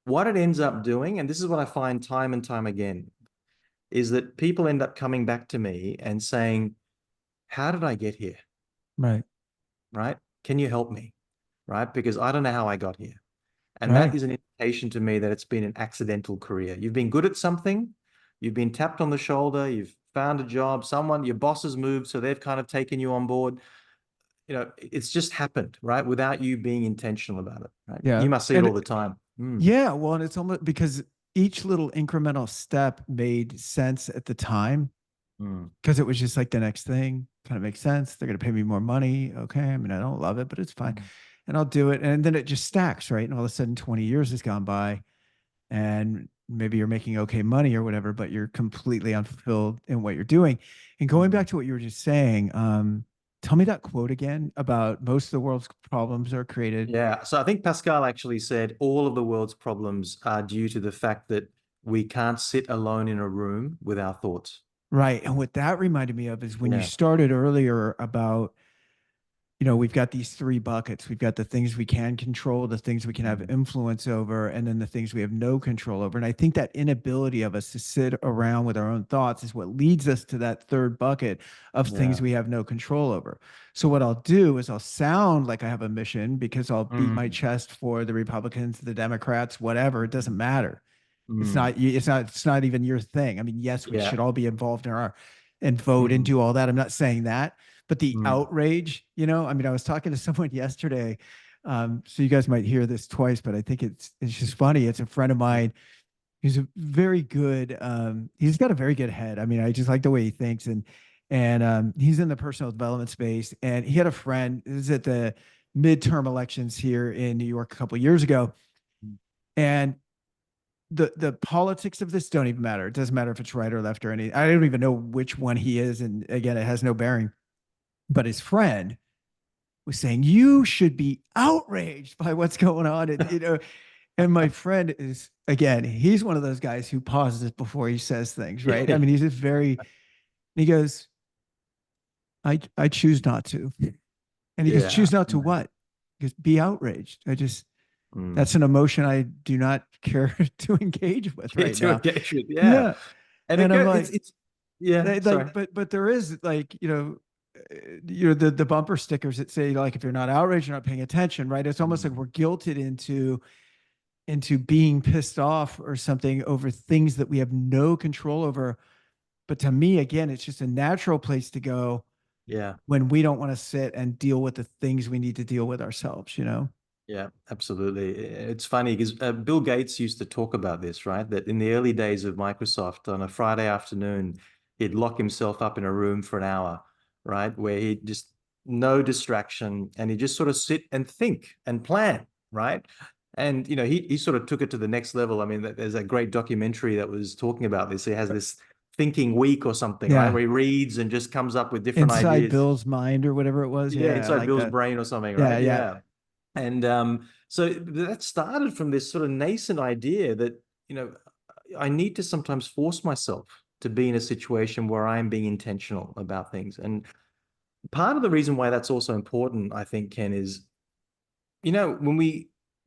what it ends up doing, and this is what I find time and time again, is that people end up coming back to me and saying, how did I get here? Right. Right? Can you help me? Right? Because I don't know how I got here. And that Right. is an indication to me that it's been an accidental career. You've been good at something, you've been tapped on the shoulder, you've found a job, your boss has moved, so they've kind of taken you on board. It's just happened, right? Without you being intentional about it, right? Yeah. You must see it And all the time. Mm, yeah, well, and it's almost because each little incremental step made sense at the time mm, because it was just like the next thing kind of makes sense. They're going to pay me more money. Okay. I mean, I don't love it, but it's fine. mm. And I'll do it. And then it just stacks, right? And all of a sudden, 20 years has gone by and maybe you're making okay money or whatever, but you're completely unfulfilled in what you're doing. And going back Mm. to what you were just saying, tell me that quote again about most of the world's problems are created. Yeah. So I think Pascal actually said all of the world's problems are due to the fact that we can't sit alone in a room with our thoughts. Right. And what that reminded me of is when you Yeah. started earlier about, you know, we've got these three buckets. We've got the things we can control, the things we can have Mm. influence over, and then the things we have no control over. And I think that inability of us to sit around with our own thoughts is what leads us to that third bucket of things Yeah. we have no control over. So what I'll do is I'll sound like I have a mission because I'll beat my Mm. chest for the Republicans, the Democrats, whatever. It doesn't matter. Mm. It's not even your thing. I mean, yes, we Yeah. should all be involved in our and vote and Mm. do all that. I'm not saying that, but the Mm. outrage, you know, I mean, I was talking to someone yesterday. So you guys might hear this twice, but I think it's just funny. It's a friend of mine. He's a very good, he's got a very good head. I mean, I just like the way he thinks and he's in the personal development space. And he had a friend, this is at the midterm elections here in New York a couple of years ago. And the politics of this don't even matter. It doesn't matter if it's right or left or any. I don't even know which one he is, and again, it has no bearing. But his friend was saying you should be outraged by what's going on, and you know, And my friend is, again, he's one of those guys who pauses before he says things, right? I Yeah, mean, he's just very, he goes, I choose not to. And he goes, yeah, choose not to no. what? He goes, be outraged. Mm. That's an emotion I do not care to engage with Yeah, right to now. engage with, yeah. Yeah. And it And I'm go, like, it's, yeah, like, sorry. but there is like, the bumper stickers that say like, if you're not outraged, you're not paying attention, right? It's almost like Mm. we're guilted into being pissed off or something over things that we have no control over. But to me, again, it's just a natural place to go Yeah. when we don't want to sit and deal with the things we need to deal with ourselves, you know? Yeah, absolutely. It's funny because Bill Gates used to talk about this, right? That in the early days of Microsoft, on a Friday afternoon, he'd lock himself up in a room for an hour, right? Where he'd just no distraction and he'd just sort of sit and think and plan, right? And he sort of took it to the next level. I mean, there's a great documentary that was talking about this. He has this thinking week or something, right? Yeah. Where he reads and just comes up with different Inside ideas. Bill's mind or whatever it was. Yeah, Yeah, I inside like Bill's that. brain or something, Yeah, right? yeah. Yeah. And so that started from this sort of nascent idea that, you know, I need to sometimes force myself to be in a situation where I am being intentional about things. And part of the reason why that's also important, I think, Ken, is, when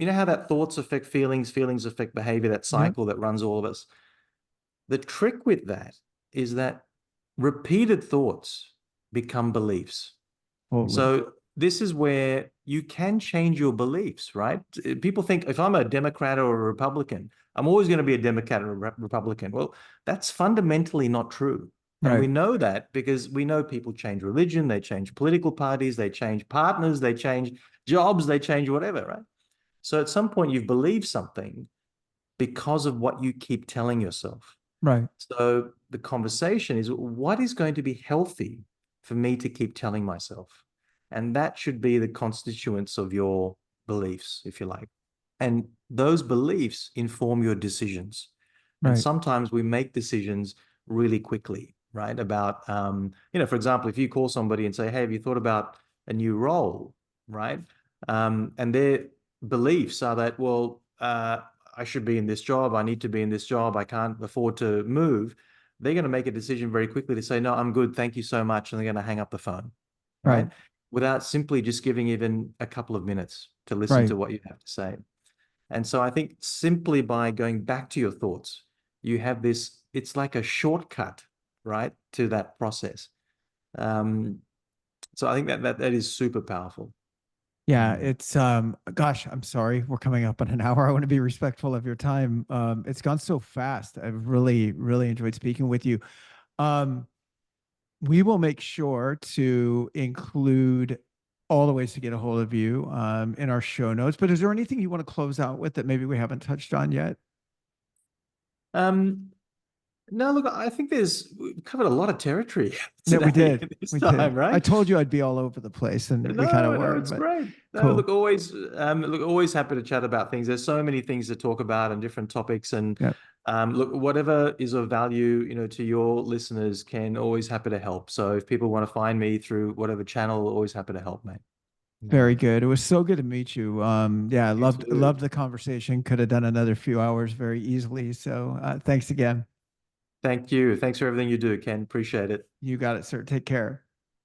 how that thoughts affect feelings, feelings affect behavior, that Yep. cycle that runs all of us. The trick with that is that repeated thoughts become beliefs. Totally. So this is where you can change your beliefs, right? People think if I'm a Democrat or a Republican, I'm always going to be a Democrat or a Republican. Well, that's fundamentally not true. And we Right. know that because we know people change religion, they change political parties, they change partners, they change jobs, they change whatever, right? So at some point you've believed something because of what you keep telling yourself. Right. So the conversation is, what is going to be healthy for me to keep telling myself? And that should be the constituents of your beliefs, if you like. And those beliefs inform your decisions. And Right. sometimes we make decisions really quickly, right? About, for example, if you call somebody and say, hey, have you thought about a new role, right? And their beliefs are that, well, I should be in this job. I need to be in this job. I can't afford to move. They're going to make a decision very quickly to say, no, I'm good. Thank you so much. And they're going to hang up the phone, right? Right. Without simply just giving even a couple of minutes to listen Right. to what you have to say. And so I think simply by going back to your thoughts, you have this, it's like a shortcut, right, to that process. Um, so I think that is super powerful. Yeah, Mm. it's gosh, I'm sorry. We're coming up on an hour. I want to be respectful of your time. It's gone so fast. I've really, really enjoyed speaking with you. Um, we will make sure to include all the ways to get a hold of you in our show notes. But is there anything you want to close out with that maybe we haven't touched on yet? Um, no, look, I think we've covered a lot of territory No, we today did. this We did. time, I right? told you I'd be all over the place, and we kind of No, no, were, it's but great. No, cool. look, always happy to chat about things. There's so many things to talk about and different topics, and Yeah. look, whatever is of value, to your listeners, can always happy to help. So if people want to find me through whatever channel, always happy to help, mate. Yeah. Very good. It was so good to meet you. Yeah, I You loved too. the conversation. Could have done another few hours very easily. So thanks again. Thank you. Thanks for everything you do, Ken. Appreciate it. You got it, sir. Take care.